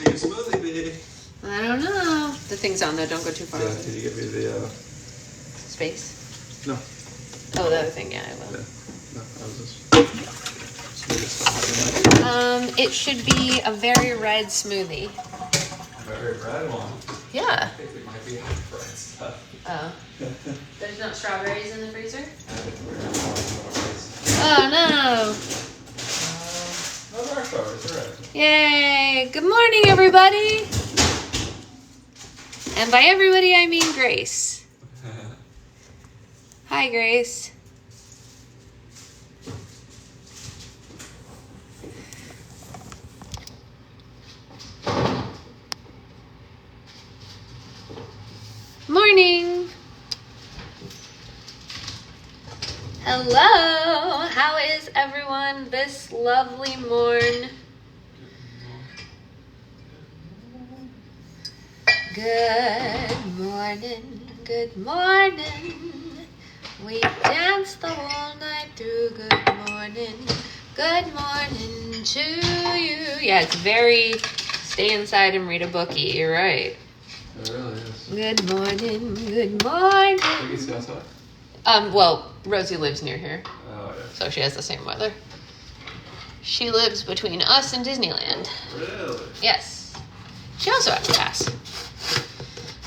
take a smoothie, baby. I don't know. The thing's on though. Don't go too far. Yeah, can you give me the Space? No. Oh, the other thing. Yeah, I will. Yeah. No, I was just. It should be a very red smoothie. Very red one. Yeah. I think we might be out of red stuff. Oh. There's not strawberries in the freezer? Oh no. No, there are strawberries. They're red. Yay! Good morning, everybody. And by everybody, I mean Grace. Hi, Grace. Morning. Hello. How is everyone this lovely morn? Good morning. Good morning. We danced the whole night through. Good morning. Good morning to you. Yeah, it's very stay inside and read a bookie. You're right. It really is. Good morning. Good morning. We can see outside? Well, Rosie lives near here, Oh, yeah. so she has the same weather. She lives between us and Disneyland. Really? Yes. She also has a pass.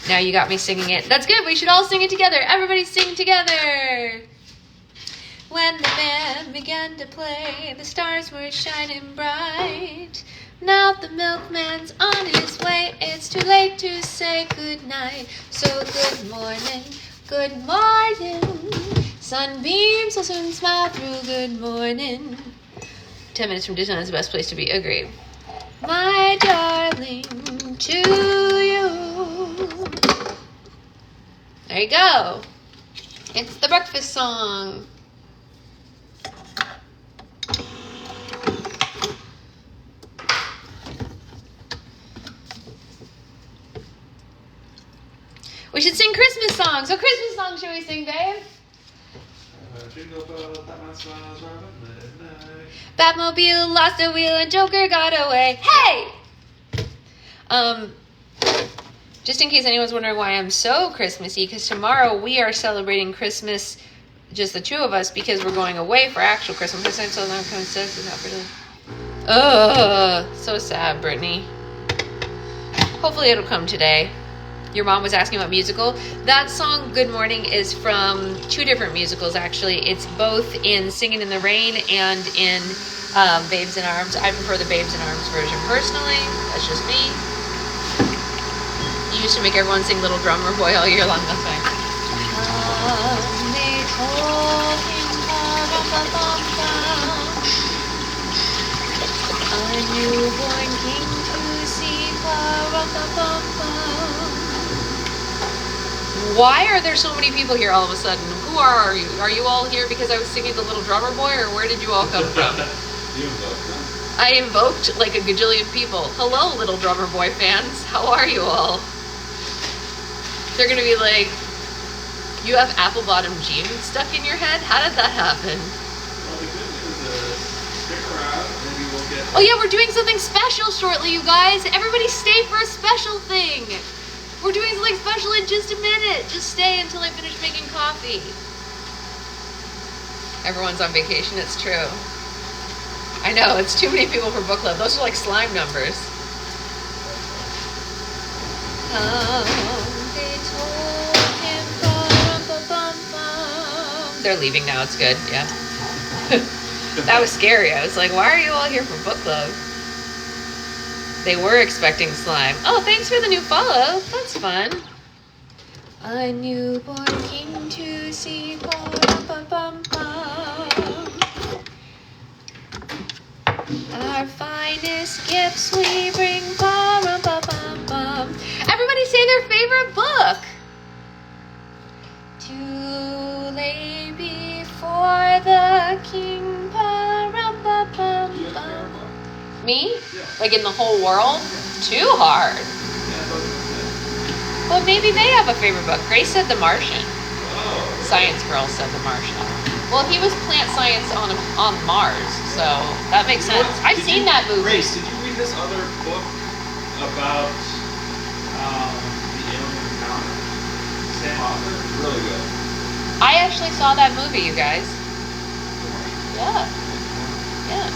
Now you got me singing it. That's good. We should all sing it together. Everybody sing together. When the band began to play, the stars were shining bright. Now the milkman's on his way. It's too late to say goodnight. So good morning, good morning. Sunbeams will soon smile through. Good morning. 10 minutes from Disneyland is the best place to be. Agreed. My darling, to you. There you go. It's the breakfast song. We should sing Christmas songs. What Christmas song should we sing, babe? Jingle bells, Batman smiles, Robin midnight. Batmobile lost a wheel and Joker got away. Hey! Just in case anyone's wondering why I'm so Christmassy, because tomorrow we are celebrating Christmas, just the two of us, because we're going away for actual Christmas. So I'm coming sick. Ugh, so sad, Brittany. Hopefully it'll come today. Your mom was asking about musical. That song, Good Morning, is from two different musicals, actually. It's both in Singing in the Rain and in Babes in Arms. I prefer the Babes in Arms version personally. That's just me. You used to make everyone sing Little Drummer Boy all year long. That's fine. A newborn king to see. Why are there so many people here all of a sudden? Who are you? Are you all here because I was singing The Little Drummer Boy, or where did you all come from? You invoked them? I invoked like a gajillion people. Hello, Little Drummer Boy fans. How are you all? They're going to be like, you have apple bottom jeans stuck in your head? How did that happen? Well, the good news is, stick around, maybe we'll get... Oh yeah, we're doing something special shortly, you guys. Everybody stay for a special thing. We're doing something special in just a minute. Just stay until I finish making coffee. Everyone's on vacation, it's true. I know, it's too many people for book club. Those are like slime numbers. They're leaving now, it's good, yeah. That was scary. I was like, why are you all here for book club? They were expecting slime. Oh, thanks for the new follow. That's fun. A newborn king to see. Our finest gifts we bring. Everybody say their favorite book. To lay before the king. Me? Yeah. Like in the whole world? Too hard. Yeah, Well, maybe they have a favorite book. Grace said The Martian. oh. Science Girl said The Martian. Well, he was plant science on Mars, so that makes sense. I've seen that movie. Grace, did you read this other book about the alien encounter. Same author. Really good. I actually saw that movie, you guys. Yeah. Yeah.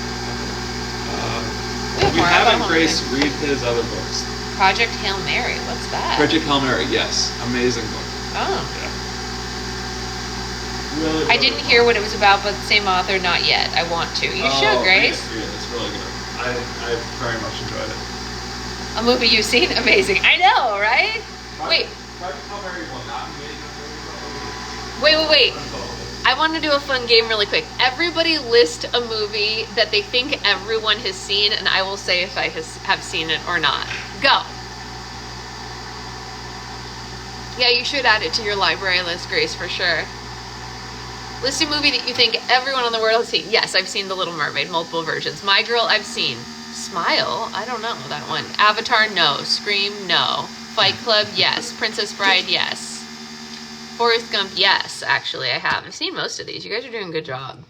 If you more. I got haven't, one Grace, thing. read his other books. Project Hail Mary. What's that? Project Hail Mary, yes. Amazing book. Oh. Yeah. Really, I didn't hear what it was about, but same author, not yet. I want to. You should, Grace. Read it. It's really good. I very much enjoyed it. A movie you've seen? Amazing. I know, right? Wait. Project Hail Mary will not be made Wait. I want to do a fun game really quick. Everybody list a movie that they think everyone has seen, and I will say if I have seen it or not. Go. Yeah, you should add it to your library list, Grace, for sure. List a movie that you think everyone in the world has seen. Yes, I've seen The Little Mermaid, multiple versions. My Girl, I've seen. Smile? I don't know that one. Avatar, no. Scream, no. Fight Club, yes. Princess Bride, yes. Forrest Gump, yes, actually, I have. I've seen most of these. You guys are doing a good job.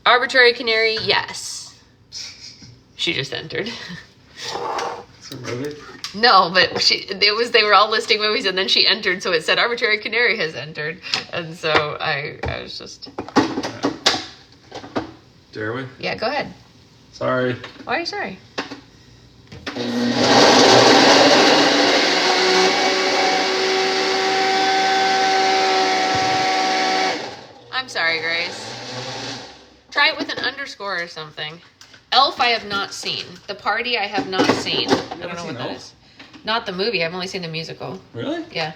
Arbitrary Canary, yes. She just entered. It's a movie? No, but they were all listing movies, and then she entered, so it said Arbitrary Canary has entered. And so I was just... Dare we? Yeah, go ahead. Sorry. Why are you sorry? I'm sorry, Grace. Try it with an underscore or something. Elf I have not seen. The Party I have not seen. I don't know what that is. Not the movie. I've only seen the musical. Really? Yeah.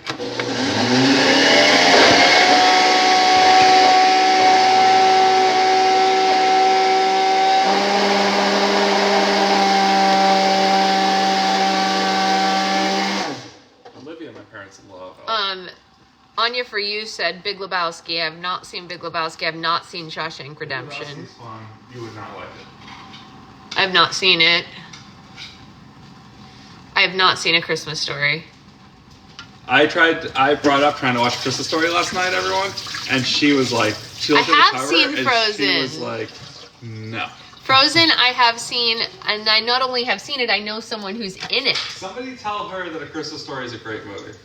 Olivia and my parents love Elf. Anya for You said Big Lebowski. I have not seen Big Lebowski. I have not seen Shawshank Redemption. Lebowski's fun. You would not like it. I have not seen it. I have not seen A Christmas Story. I brought up trying to watch Christmas Story last night, everyone, and she was like, she looked I at the have cover seen and Frozen. she was like, no. Frozen I have seen, and I not only have seen it, I know someone who's in it. Somebody tell her that A Christmas Story is a great movie.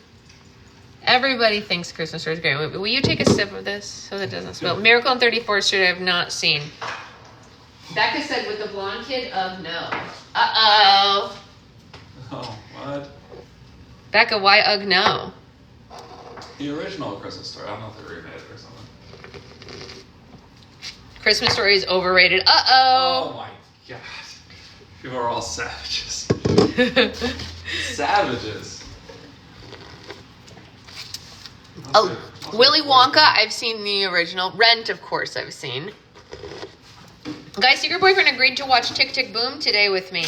Everybody thinks Christmas Story is a great movie. Will you take a sip of this so that it doesn't spill? Miracle on 34th Street I have not seen. Becca said with the blonde kid of no. Uh-oh. Oh, what? Becca, why ugh no? The original Christmas Story. I don't know if they remade it or something. Christmas Story is overrated. Oh Uh-oh. my god. People are all savages. Savages. Oh, Willy Wonka, I've seen the original. Rent, of course, I've seen. Guys, Secret Boyfriend agreed to watch Tick Tick Boom today with me.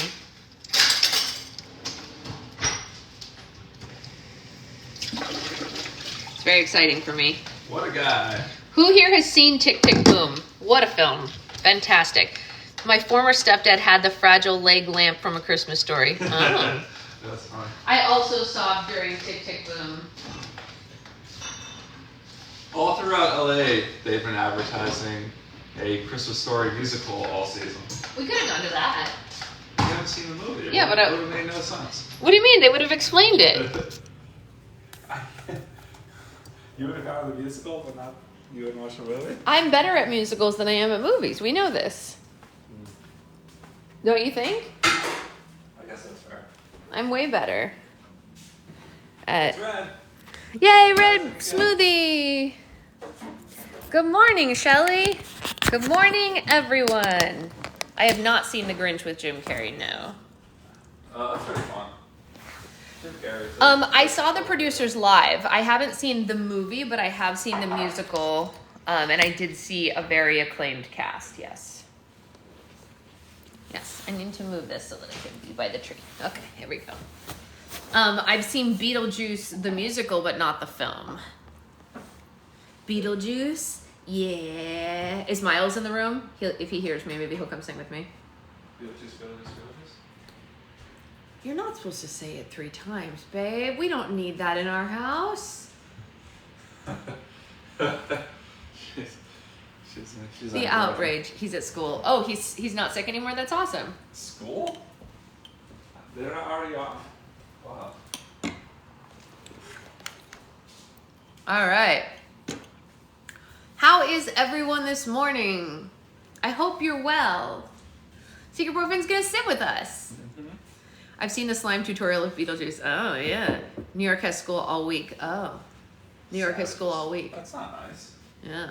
It's very exciting for me. What a guy. Who here has seen Tick Tick Boom? What a film. Fantastic. My former stepdad had the fragile leg lamp from A Christmas Story. Oh. That's fine. I also saw during Tick Tick Boom. All throughout LA, they've been advertising a Christmas Story musical all season. We could have gone to that. You haven't seen the movie. Yeah, but it would have made no sense. What do you mean? They would have explained it. You would have gone to the musical, but not you wouldn't watch the movie? I'm better at musicals than I am at movies. We know this. Don't you think? I guess that's fair. I'm way better. It's red. Yay, red smoothie! Good morning, Shelley. Good morning, everyone. I have not seen The Grinch with Jim Carrey, no. That's pretty fun. Jim Carrey. I saw The Producers live. I haven't seen the movie, but I have seen the musical, and I did see a very acclaimed cast, yes. Yes, I need to move this so that it can be by the tree. Okay, here we go. I've seen Beetlejuice, the musical, but not the film. Beetlejuice? Yeah. Is Miles in the room? If he hears me, maybe he'll come sing with me. Beetlejuice. You're not supposed to say it 3 times, babe. We don't need that in our house. she's The outrage. He's at school. Oh, he's not sick anymore? That's awesome. School? They're already off. Wow. All right. How is everyone this morning? I hope you're well. Secret Boyfriend's gonna sit with us. I've seen the slime tutorial of Beetlejuice. Oh, yeah. New York has school all week. Oh. New York has school all week. That's not nice. Yeah.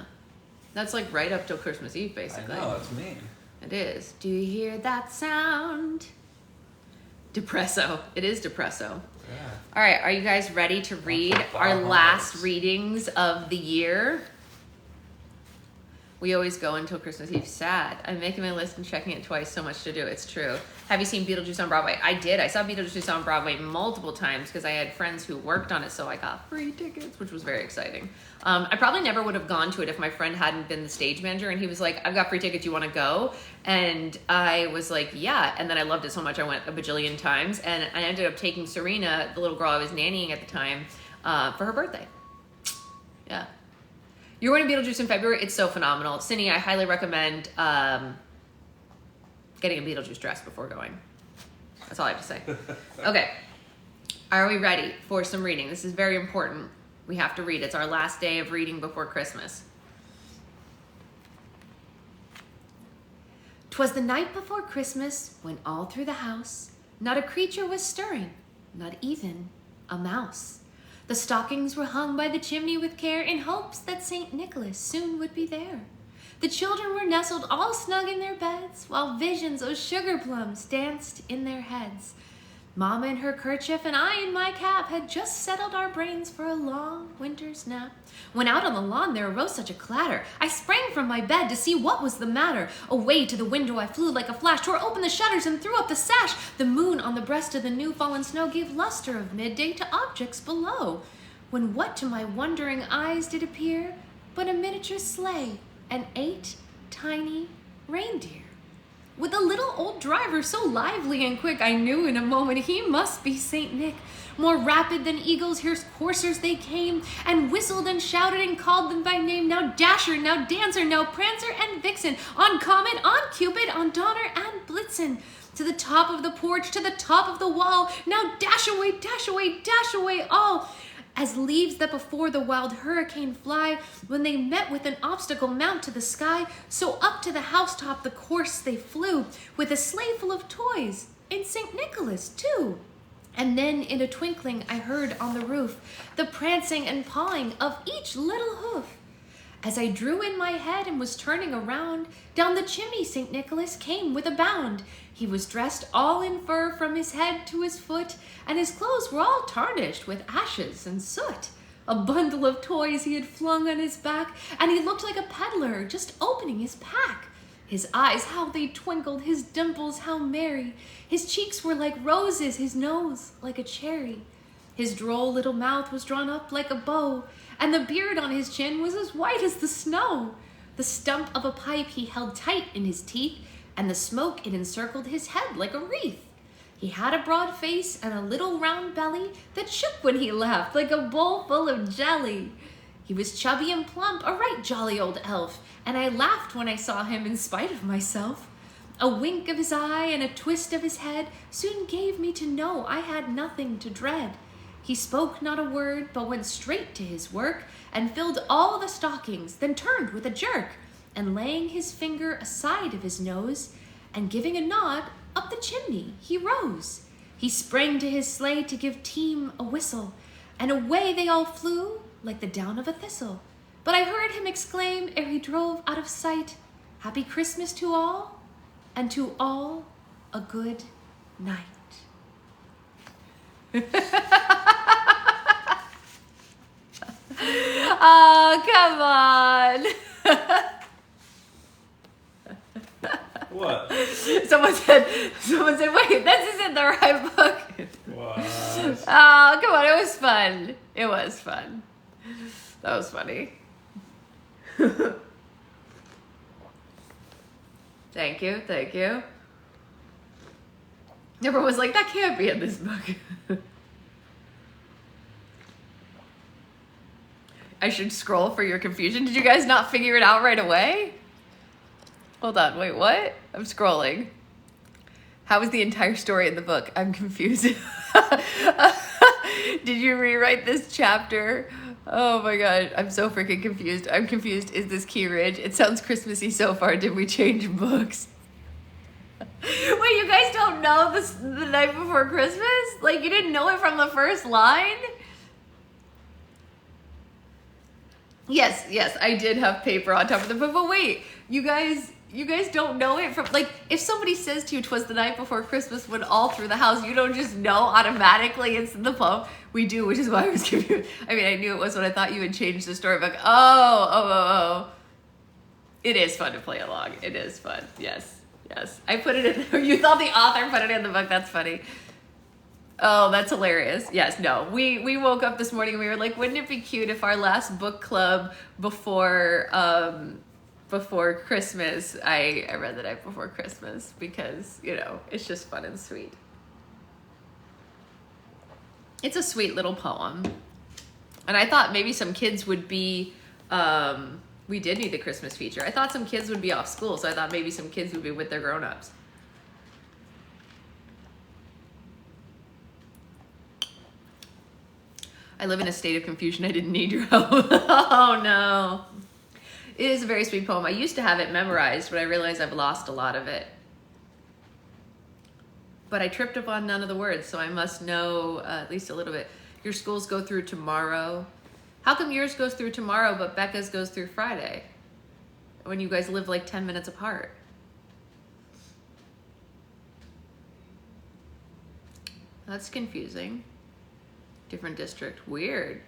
That's like right up till Christmas Eve, basically. I know, that's mean. It is. Do you hear that sound? Depresso. It is depresso. Yeah. All right, are you guys ready to read our last readings of the year? We always go until Christmas Eve sad. I'm making my list and checking it twice. So much to do. It's true. Have you seen Beetlejuice on Broadway? I did. I saw Beetlejuice on Broadway multiple times because I had friends who worked on it, so I got free tickets, which was very exciting. I probably never would have gone to it if my friend hadn't been the stage manager, and he was like, I've got free tickets. You want to go? And I was like, yeah. And then I loved it so much I went a bajillion times, and I ended up taking Serena, the little girl I was nannying at the time, for her birthday. Yeah. You're going to Beetlejuice in February. It's so phenomenal. Cindy, I highly recommend getting a Beetlejuice dress before going. That's all I have to say. Okay. Are we ready for some reading? This is very important. We have to read. It's our last day of reading before Christmas. 'Twas the night before Christmas when all through the house not a creature was stirring, not even a mouse. The stockings were hung by the chimney with care in hopes that St. Nicholas soon would be there. The children were nestled all snug in their beds while visions of sugar plums danced in their heads. Mama in her kerchief and I in my cap had just settled our brains for a long winter's nap. When out on the lawn there arose such a clatter, I sprang from my bed to see what was the matter. Away to the window I flew like a flash, tore open the shutters and threw up the sash. The moon on the breast of the new fallen snow gave luster of midday to objects below. When what to my wondering eyes did appear but a miniature sleigh and 8 tiny reindeer. With a little old driver so lively and quick, I knew in a moment he must be St. Nick. More rapid than eagles, here's coursers they came, and whistled and shouted and called them by name. Now Dasher, now Dancer, now Prancer and Vixen, on Comet, on Cupid, on Donner and Blitzen. To the top of the porch, to the top of the wall, now dash away, dash away, dash away all. As leaves that before the wild hurricane fly, when they met with an obstacle mount to the sky, so up to the housetop the course they flew, with a sleigh full of toys, and St. Nicholas too. And then in a twinkling I heard on the roof the prancing and pawing of each little hoof. As I drew in my head and was turning around, down the chimney St. Nicholas came with a bound. He was dressed all in fur from his head to his foot, and his clothes were all tarnished with ashes and soot. A bundle of toys he had flung on his back, and he looked like a peddler just opening his pack. His eyes, how they twinkled, his dimples, how merry. His cheeks were like roses, his nose like a cherry. His droll little mouth was drawn up like a bow, and the beard on his chin was as white as the snow. The stump of a pipe he held tight in his teeth, and the smoke it encircled his head like a wreath. He had a broad face and a little round belly that shook when he laughed like a bowl full of jelly. He was chubby and plump, a right jolly old elf, and I laughed when I saw him in spite of myself. A wink of his eye and a twist of his head soon gave me to know I had nothing to dread. He spoke not a word, but went straight to his work and filled all the stockings, then turned with a jerk, and laying his finger aside of his nose, and giving a nod, up the chimney he rose. He sprang to his sleigh to give team a whistle, and away they all flew like the down of a thistle. But I heard him exclaim ere he drove out of sight, Happy Christmas to all, and to all a good night. Oh, come on. What? Someone said, wait, this isn't the right book. What? Oh, come on, it was fun. It was fun. That was funny. Thank you, thank you. Everyone was like, that can't be in this book. I should scroll for your confusion. Did you guys not figure it out right away? Hold on, wait, what? I'm scrolling. How was the entire story in the book? I'm confused. Did you rewrite this chapter? Oh my god, I'm so freaking confused. I'm confused. Is this Key Ridge? It sounds Christmassy so far. Did we change books? Wait, you guys don't know this the night before Christmas? Like, you didn't know it from the first line? Yes, I did have paper on top of the book. But wait, you guys don't know it from, like, if somebody says to you 'twas the night before Christmas when all through the house, you don't just know automatically it's in the poem. We do, which is why I was confused. I mean, I knew it was when I thought you had changed the storybook. Oh. It is fun to play along. It is fun. Yes. I put it in. You thought the author put it in the book. That's funny. Oh, that's hilarious. Yes, no. We woke up this morning and we were like, wouldn't it be cute if our last book club before Christmas, I read the night before Christmas because, you know, it's just fun and sweet. It's a sweet little poem. And I thought maybe some kids would be, we did need the Christmas feature. I thought some kids would be off school, so I thought maybe some kids would be with their grown-ups. I live in a state of confusion. I didn't need your help. Oh no. It is a very sweet poem. I used to have it memorized, but I realized I've lost a lot of it. But I tripped up on none of the words, so I must know at least a little bit. Your schools go through tomorrow. How come yours goes through tomorrow, but Becca's goes through Friday? When you guys live like 10 minutes apart. That's confusing. Different district. Weird.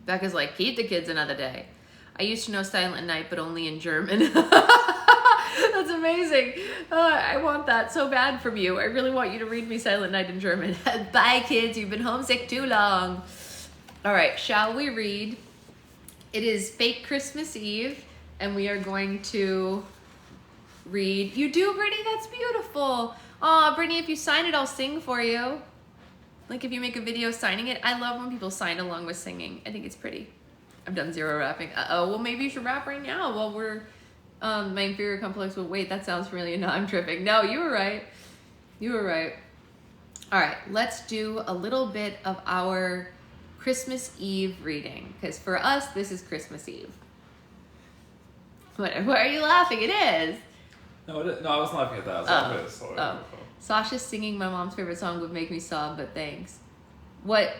Becca's like, keep the kids another day. I used to know Silent Night, but only in German. That's amazing. I want that so bad from you. I really want you to read me Silent Night in German. Bye, kids. You've been homesick too long. All right, shall we read? It is Fake Christmas Eve, and we are going to read. You do, Brittany? That's beautiful. Aw, Brittany, if you sign it, I'll sing for you. Like if you make a video signing it. I love when people sign along with singing. I think it's pretty. I've done zero rapping. Uh-oh, well maybe you should rap right now while we're, my inferior complex will wait. That sounds really, no, I'm tripping. No, you were right. All right, let's do a little bit of our Christmas Eve reading. Because for us, this is Christmas Eve. Why are you laughing? It is. No, I wasn't laughing at that. I was laughing at the story. Sasha singing my mom's favorite song would make me sob, but thanks. What,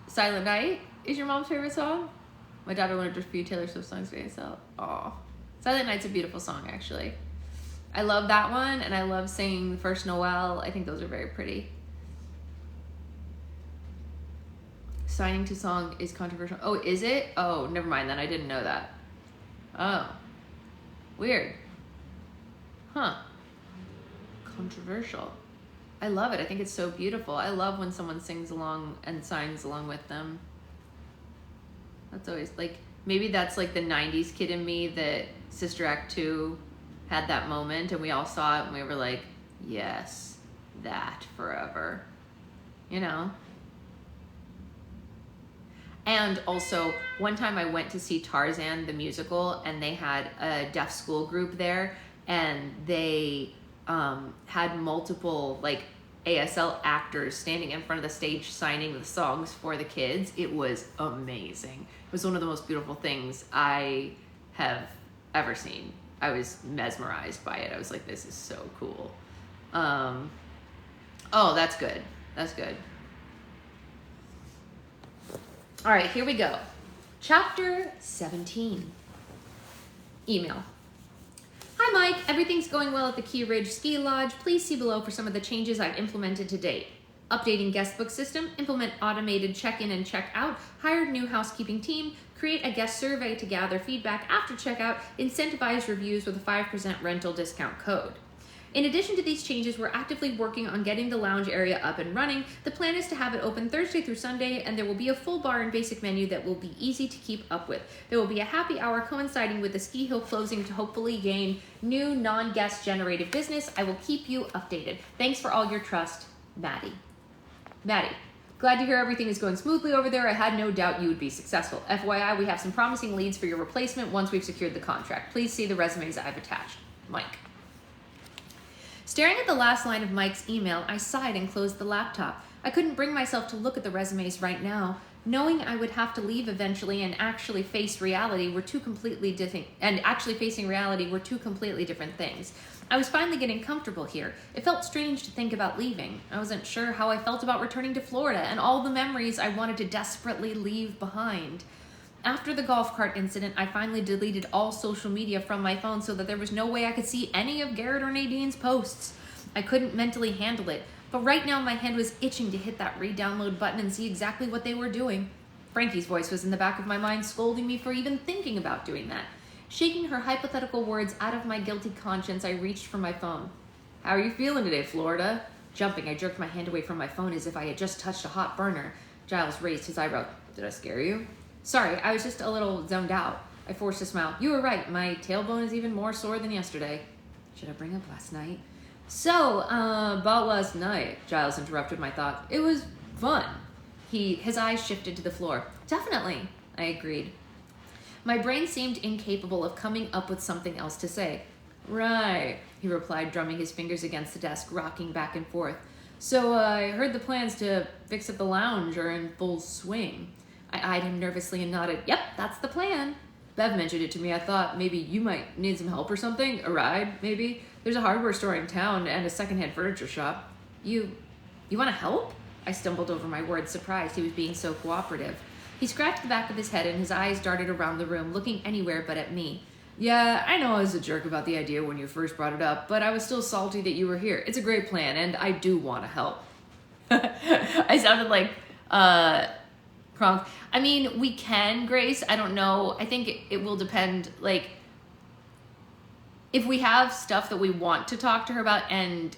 Silent Night is your mom's favorite song? My daughter wanted to read Taylor Swift songs today, so, aw. Silent Night's a beautiful song, actually. I love that one, and I love singing First Noel. I think those are very pretty. Signing to song is controversial. Oh, is it? Oh, never mind then. I didn't know that. Oh. Weird. Huh. Controversial. I love it. I think it's so beautiful. I love when someone sings along and signs along with them. That's always like, maybe that's like the 90s kid in me that Sister Act 2 had that moment and we all saw it and we were like, yes, that forever. You know? And also, one time I went to see Tarzan the musical and they had a deaf school group there and they had multiple like ASL actors standing in front of the stage signing the songs for the kids. It was amazing. It was one of the most beautiful things I have ever seen. I was mesmerized by it. I was like, this is so cool. Oh, that's good. That's good. All right, here we go. Chapter 17. Email. Hi Mike, everything's going well at the Key Ridge Ski Lodge. Please see below for some of the changes I've implemented to date. Updating guest book system, implement automated check-in and check-out, hired new housekeeping team, create a guest survey to gather feedback after checkout, incentivize reviews with a 5% rental discount code. In addition to these changes, we're actively working on getting the lounge area up and running. The plan is to have it open Thursday through Sunday, and there will be a full bar and basic menu that will be easy to keep up with. There will be a happy hour coinciding with the ski hill closing to hopefully gain new non-guest generated business. I will keep you updated. Thanks for all your trust, Maddie. Maddie, Glad to hear everything is going smoothly over there. I had no doubt you would be successful. FYI, we have some promising leads for your replacement once we've secured the contract. Please see the resumes I've attached. Mike. Staring at the last line of Mike's email, I sighed and closed the laptop. I couldn't bring myself to look at the resumes right now. Knowing I would have to leave eventually and actually face reality were two completely different, things. I was finally getting comfortable here. It felt strange to think about leaving. I wasn't sure how I felt about returning to Florida and all the memories I wanted to desperately leave behind. After the golf cart incident, I finally deleted all social media from my phone so that there was no way I could see any of Garrett or Nadine's posts. I couldn't mentally handle it, but right now my hand was itching to hit that re-download button and see exactly what they were doing. Frankie's voice was in the back of my mind, scolding me for even thinking about doing that. Shaking her hypothetical words out of my guilty conscience, I reached for my phone. How are you feeling today, Florida? Jumping, I jerked my hand away from my phone as if I had just touched a hot burner. Giles raised his eyebrow. Did I scare you? Sorry, I was just a little zoned out. I forced a smile. You were right. My tailbone is even more sore than yesterday. Should I bring up last night? So, about last night, Giles interrupted my thought. It was fun. His eyes shifted to the floor. Definitely, I agreed. My brain seemed incapable of coming up with something else to say. Right, he replied, drumming his fingers against the desk, rocking back and forth. So I heard the plans to fix up the lounge are in full swing. I eyed him nervously and nodded. Yep, that's the plan. Bev mentioned it to me. I thought maybe you might need some help or something. A ride, maybe. There's a hardware store in town and a secondhand furniture shop. You want to help? I stumbled over my words, surprised he was being so cooperative. He scratched the back of his head and his eyes darted around the room, looking anywhere but at me. Yeah, I know I was a jerk about the idea when you first brought it up, but I was still salty that you were here. It's a great plan, and I do want to help. I sounded like, Kronk. I mean, we can, Grace. I don't know. I think it will depend, like, if we have stuff that we want to talk to her about and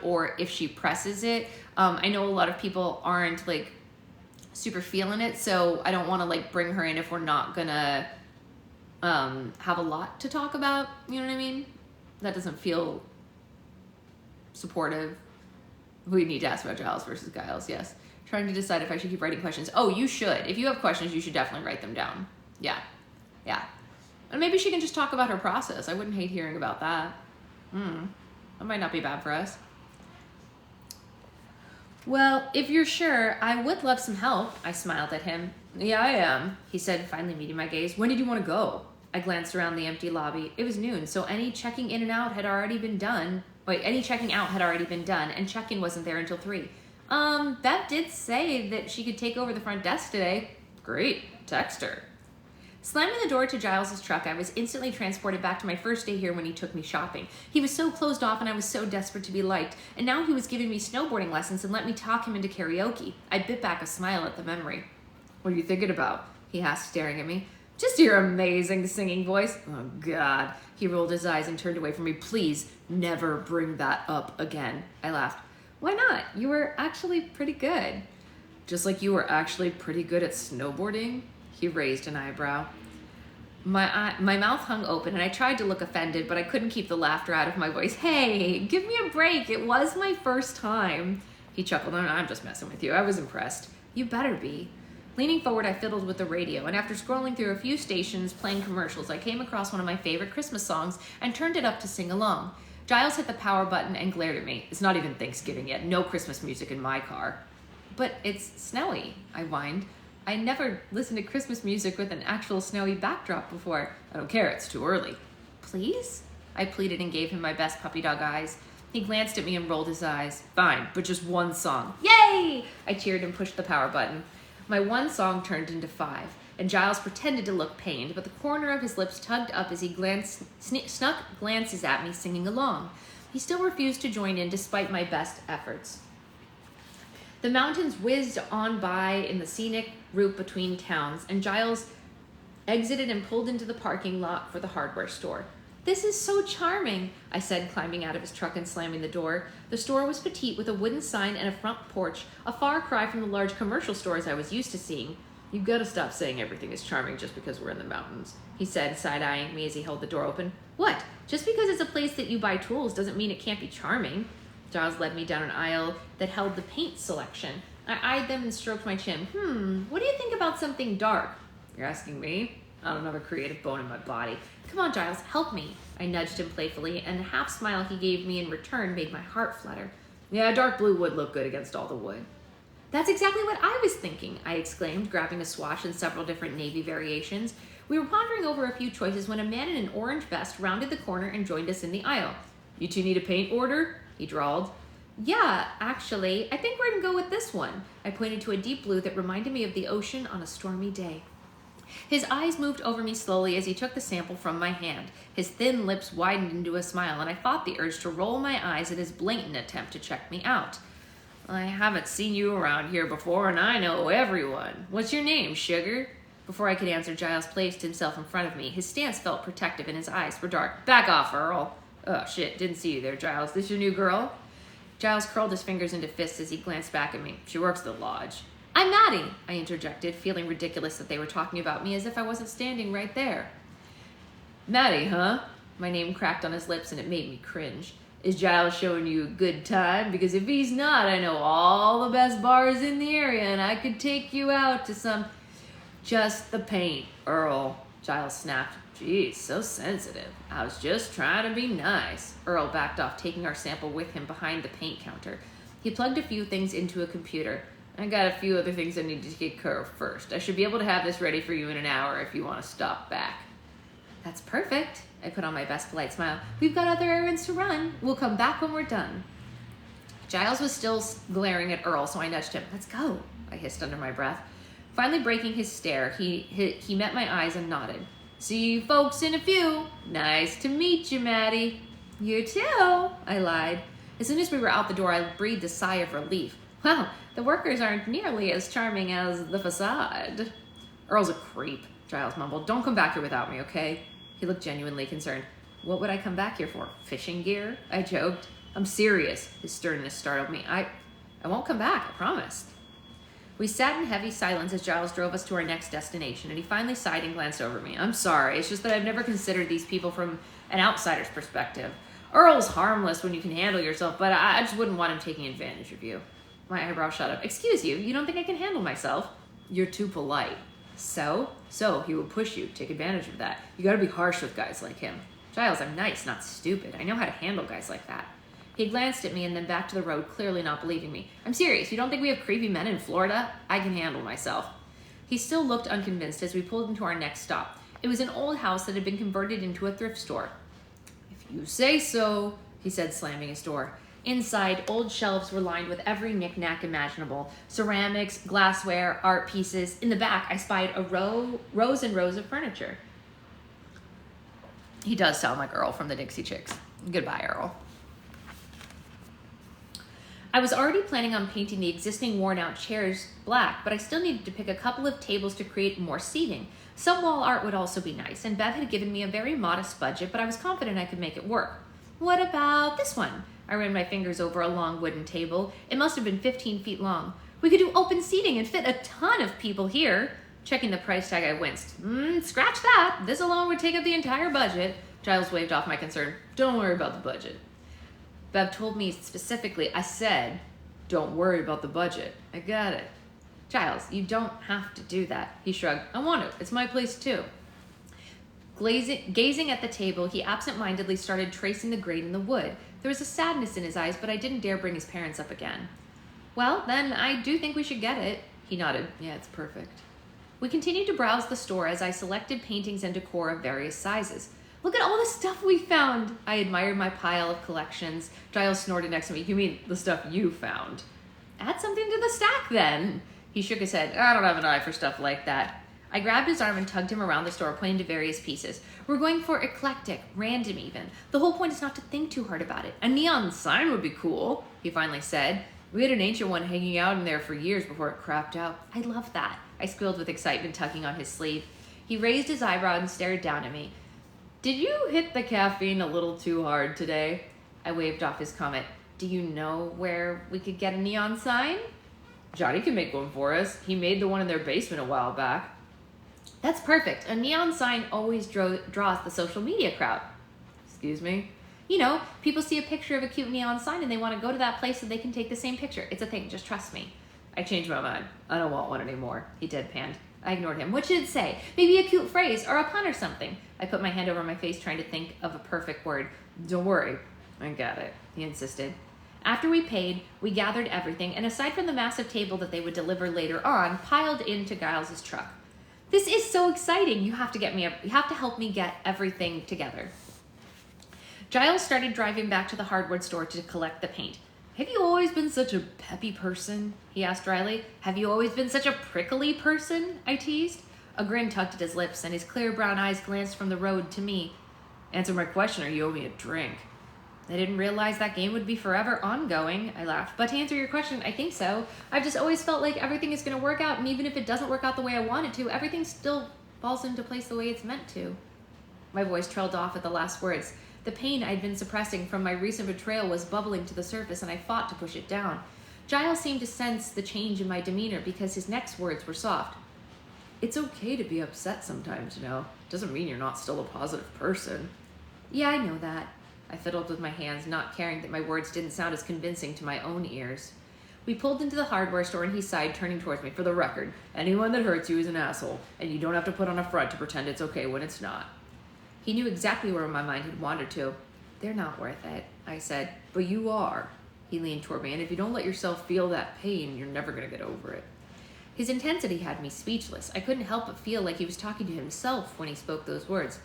or if she presses it. I know a lot of people aren't, like, super feeling it, so I don't want to, like, bring her in if we're not gonna have a lot to talk about. You know what I mean? That doesn't feel supportive. We need to ask about Giles versus Giles, yes. Trying to decide if I should keep writing questions. Oh, you should. If you have questions, you should definitely write them down. Yeah. And maybe she can just talk about her process. I wouldn't hate hearing about that. That might not be bad for us. Well, if you're sure, I would love some help. I smiled at him. Yeah, I am, he said, finally meeting my gaze. When did you want to go? I glanced around the empty lobby. It was noon, so any checking out had already been done, and check-in wasn't there until 3. Bev did say that she could take over the front desk today. Great, text her. Slamming the door to Giles' truck, I was instantly transported back to my first day here when he took me shopping. He was so closed off and I was so desperate to be liked, and now he was giving me snowboarding lessons and let me talk him into karaoke. I bit back a smile at the memory. What are you thinking about? He asked, staring at me. Just your amazing singing voice. Oh, God. He rolled his eyes and turned away from me. Please, never bring that up again. I laughed. Why not? You were actually pretty good. Just like you were actually pretty good at snowboarding? He raised an eyebrow. My mouth hung open and I tried to look offended, but I couldn't keep the laughter out of my voice. Hey, give me a break. It was my first time. He chuckled. I'm just messing with you. I was impressed. You better be. Leaning forward, I fiddled with the radio, and after scrolling through a few stations playing commercials, I came across one of my favorite Christmas songs and turned it up to sing along. Giles hit the power button and glared at me. It's not even Thanksgiving yet. No Christmas music in my car. But it's snowy, I whined. I never listened to Christmas music with an actual snowy backdrop before. I don't care, it's too early. Please? I pleaded and gave him my best puppy dog eyes. He glanced at me and rolled his eyes. Fine, but just one song. Yay! I cheered and pushed the power button. My one song turned into 5, and Giles pretended to look pained, but the corner of his lips tugged up as he snuck glances at me singing along. He still refused to join in despite my best efforts. The mountains whizzed on by in the scenic route between towns, and Giles exited and pulled into the parking lot for the hardware store. This is so charming, I said, climbing out of his truck and slamming the door. The store was petite with a wooden sign and a front porch, a far cry from the large commercial stores I was used to seeing. You gotta stop saying everything is charming just because we're in the mountains, he said, side-eyeing me as he held the door open. What? Just because it's a place that you buy tools doesn't mean it can't be charming. Giles led me down an aisle that held the paint selection. I eyed them and stroked my chin. What do you think about something dark? You're asking me? I don't have a creative bone in my body. Come on, Giles, help me. I nudged him playfully, and the half smile he gave me in return made my heart flutter. Yeah, dark blue would look good against all the wood. That's exactly what I was thinking, I exclaimed, grabbing a swatch in several different navy variations. We were pondering over a few choices when a man in an orange vest rounded the corner and joined us in the aisle. You two need a paint order? He drawled. Yeah, actually, I think we're gonna go with this one. I pointed to a deep blue that reminded me of the ocean on a stormy day. His eyes moved over me slowly as he took the sample from my hand. His thin lips widened into a smile, and I fought the urge to roll my eyes at his blatant attempt to check me out. I haven't seen you around here before, and I know everyone. What's your name, sugar? Before I could answer, Giles placed himself in front of me. His stance felt protective, and his eyes were dark. Back off, Earl. Oh, shit, didn't see you there, Giles. This your new girl? Giles curled his fingers into fists as he glanced back at me. She works the lodge. I'm Maddie, I interjected, feeling ridiculous that they were talking about me as if I wasn't standing right there. Maddie, huh? My name cracked on his lips and it made me cringe. Is Giles showing you a good time? Because if he's not, I know all the best bars in the area and I could take you out to some... Just the paint, Earl, Giles snapped. Geez, so sensitive. I was just trying to be nice. Earl backed off, taking our sample with him behind the paint counter. He plugged a few things into a computer. I got a few other things I need to take care of first. I should be able to have this ready for you in an hour if you want to stop back. That's perfect. I put on my best polite smile. We've got other errands to run. We'll come back when we're done. Giles was still glaring at Earl, so I nudged him. Let's go, I hissed under my breath. Finally breaking his stare, he met my eyes and nodded. See you folks in a few. Nice to meet you, Maddie. You too, I lied. As soon as we were out the door, I breathed a sigh of relief. Wow, the workers aren't nearly as charming as the facade. Earl's a creep, Giles mumbled. Don't come back here without me, okay? He looked genuinely concerned. What would I come back here for? Fishing gear? I joked. I'm serious. His sternness startled me. I won't come back, I promised. We sat in heavy silence as Giles drove us to our next destination, and he finally sighed and glanced over at me. I'm sorry, it's just that I've never considered these people from an outsider's perspective. Earl's harmless when you can handle yourself, but I just wouldn't want him taking advantage of you. My eyebrow shot up. Excuse you, you don't think I can handle myself? You're too polite. So he will push you, take advantage of that. You gotta be harsh with guys like him. Giles, I'm nice, not stupid. I know how to handle guys like that. He glanced at me and then back to the road, clearly not believing me. I'm serious, you don't think we have creepy men in Florida? I can handle myself. He still looked unconvinced as we pulled into our next stop. It was an old house that had been converted into a thrift store. If you say so, he said, slamming his door. Inside, old shelves were lined with every knick-knack imaginable. Ceramics, glassware, art pieces. In the back, I spied rows and rows of furniture. He does sound like Earl from the Dixie Chicks. Goodbye, Earl. I was already planning on painting the existing worn-out chairs black, but I still needed to pick a couple of tables to create more seating. Some wall art would also be nice, and Bev had given me a very modest budget, but I was confident I could make it work. What about this one? I ran my fingers over a long wooden table. It must have been 15 feet long. We could do open seating and fit a ton of people here. Checking the price tag, I winced. Scratch that. This alone would take up the entire budget. Giles waved off my concern. Don't worry about the budget. Bev told me specifically, I said, don't worry about the budget. I got it. Giles, you don't have to do that. He shrugged. I want to. It's my place too. Gazing at the table, he absent-mindedly started tracing the grate in the wood. There was a sadness in his eyes, but I didn't dare bring his parents up again. Well, then I do think we should get it. He nodded. Yeah, it's perfect. We continued to browse the store as I selected paintings and decor of various sizes. Look at all the stuff we found. I admired my pile of collections. Giles snorted next to me. You mean the stuff you found? Add something to the stack then. He shook his head. I don't have an eye for stuff like that. I grabbed his arm and tugged him around the store, pointing to various pieces. We're going for eclectic, random even. The whole point is not to think too hard about it. A neon sign would be cool, he finally said. We had an ancient one hanging out in there for years before it crapped out. I love that, I squealed with excitement, tugging on his sleeve. He raised his eyebrow and stared down at me. Did you hit the caffeine a little too hard today? I waved off his comment. Do you know where we could get a neon sign? Johnny can make one for us. He made the one in their basement a while back. That's perfect. A neon sign always draws the social media crowd. Excuse me? You know, people see a picture of a cute neon sign and they want to go to that place so they can take the same picture. It's a thing, just trust me. I changed my mind. I don't want one anymore, he deadpanned. I ignored him. What should it say? Maybe a cute phrase or a pun or something. I put my hand over my face trying to think of a perfect word. Don't worry. I got it, he insisted. After we paid, we gathered everything, and aside from the massive table that they would deliver later on, piled into Giles' truck. This is so exciting. You have to help me get everything together. Giles started driving back to the hardware store to collect the paint. Have you always been such a peppy person? He asked dryly. Have you always been such a prickly person? I teased. A grin tugged at his lips, and his clear brown eyes glanced from the road to me. Answer my question or you owe me a drink. I didn't realize that game would be forever ongoing, I laughed. But to answer your question, I think so. I've just always felt like everything is going to work out, and even if it doesn't work out the way I want it to, everything still falls into place the way it's meant to. My voice trailed off at the last words. The pain I'd been suppressing from my recent betrayal was bubbling to the surface, and I fought to push it down. Giles seemed to sense the change in my demeanor because his next words were soft. It's okay to be upset sometimes, you know. Doesn't mean you're not still a positive person. Yeah, I know that. I fiddled with my hands, not caring that my words didn't sound as convincing to my own ears. We pulled into the hardware store and he sighed, turning towards me. For the record, anyone that hurts you is an asshole, and you don't have to put on a front to pretend it's okay when it's not. He knew exactly where my mind had wandered to. They're not worth it, I said. But you are. He leaned toward me, and if you don't let yourself feel that pain, you're never going to get over it. His intensity had me speechless. I couldn't help but feel like he was talking to himself when he spoke those words.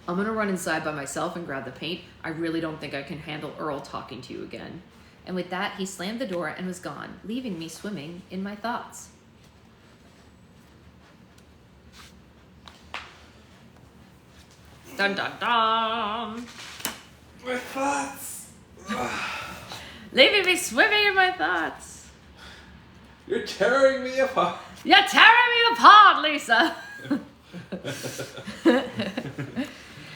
I'm going to run inside by myself and grab the paint. I really don't think I can handle Earl talking to you again. And with that, he slammed the door and was gone, leaving me swimming in my thoughts. Dun dun dun! My thoughts! Leaving me swimming in my thoughts. You're tearing me apart! You're tearing me apart, Lisa!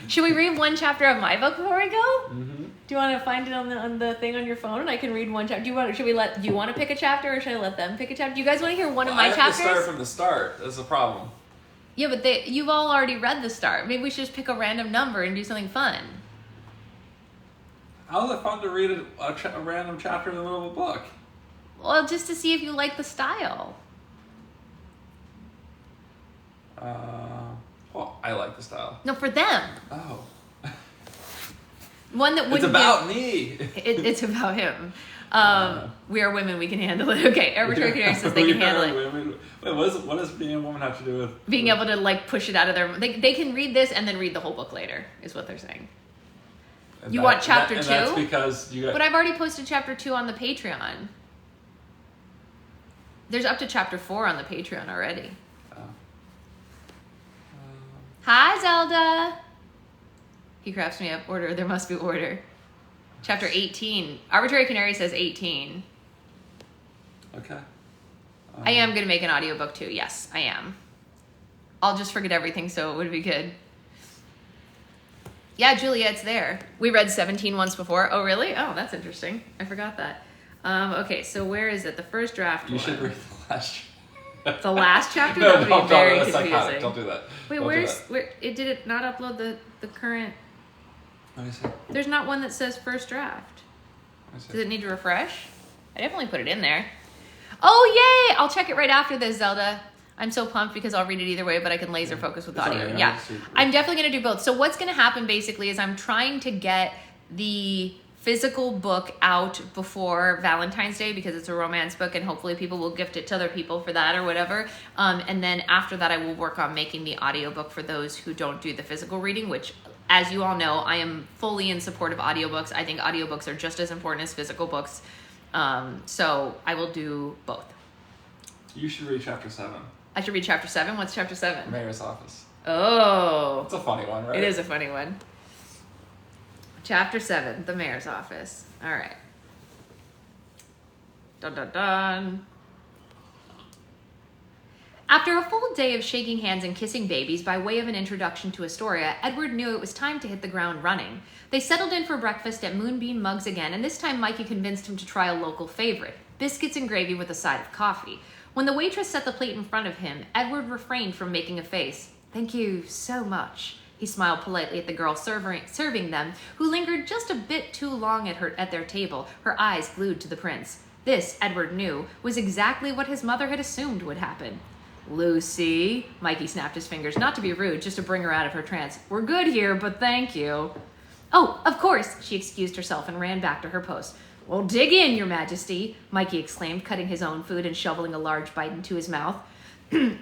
Should we read one chapter of my book before we go? Mm-hmm. Do you want to find it on the thing on your phone, and I can read one chapter? Do you want to pick a chapter, or should I let them pick a chapter? Do you guys want to hear one of my chapters? I have to start from the start. That's the problem. Yeah, but you've all already read the start. Maybe we should just pick a random number and do something fun. How's it fun to read a random chapter in the middle of a book? Well, just to see if you like the style. Well, I like the style. No, for them. Oh. One that wouldn't It's about me. It's about him. We are women, we can handle it. Okay, Arbitrary Canary says they can handle it. Women. Wait, what does being a woman have to do with... Being able to, like, push it out of their... They can read this and then read the whole book later, is what they're saying. You want chapter 2? And that's because you got... But I've already posted chapter 2 on the Patreon. There's up to chapter 4 on the Patreon already. Hi, Zelda! He crafts me up. Order. There must be order. Chapter 18. Arbitrary Canary says 18. Okay. I am going to make an audiobook too. Yes, I am. I'll just forget everything, so it would be good. Yeah, Julia, it's there. We read 17 once before. Oh, really? Oh, that's interesting. I forgot that. Okay, so where is it? The first draft You one. should read the last chapter. The last chapter? No, That would be very confusing. Don't do that. Wait, where did it not upload the current? Let me see. There's not one that says first draft. Does it need to refresh? I definitely put it in there. Oh, yay! I'll check it right after this, Zelda. I'm so pumped because I'll read it either way, but I can laser focus with audio. Okay, yeah, I'm definitely going to do both. So what's going to happen basically is I'm trying to get the physical book out before Valentine's Day because it's a romance book and hopefully people will gift it to other people for that or whatever. And then after that, I will work on making the audiobook for those who don't do the physical reading, which, as you all know, I am fully in support of audiobooks. I think audiobooks are just as important as physical books. So I will do both. You should read chapter 7. I should read chapter 7? What's chapter 7? Mayor's Office. Oh. It's a funny one, right? It is a funny one. Chapter 7, the mayor's office. All right. Dun dun dun. After a full day of shaking hands and kissing babies by way of an introduction to Astoria, Edward knew it was time to hit the ground running. They settled in for breakfast at Moonbeam Mugs again, and this time Mikey convinced him to try a local favorite, biscuits and gravy with a side of coffee. When the waitress set the plate in front of him, Edward refrained from making a face. "Thank you so much." He smiled politely at the girl serving them, who lingered just a bit too long at their table, her eyes glued to the prince. This, Edward knew, was exactly what his mother had assumed would happen. Lucy, Mikey snapped his fingers, not to be rude, just to bring her out of her trance. We're good here, but thank you. Oh, of course, she excused herself and ran back to her post. Well, dig in, Your Majesty, Mikey exclaimed, cutting his own food and shoveling a large bite into his mouth.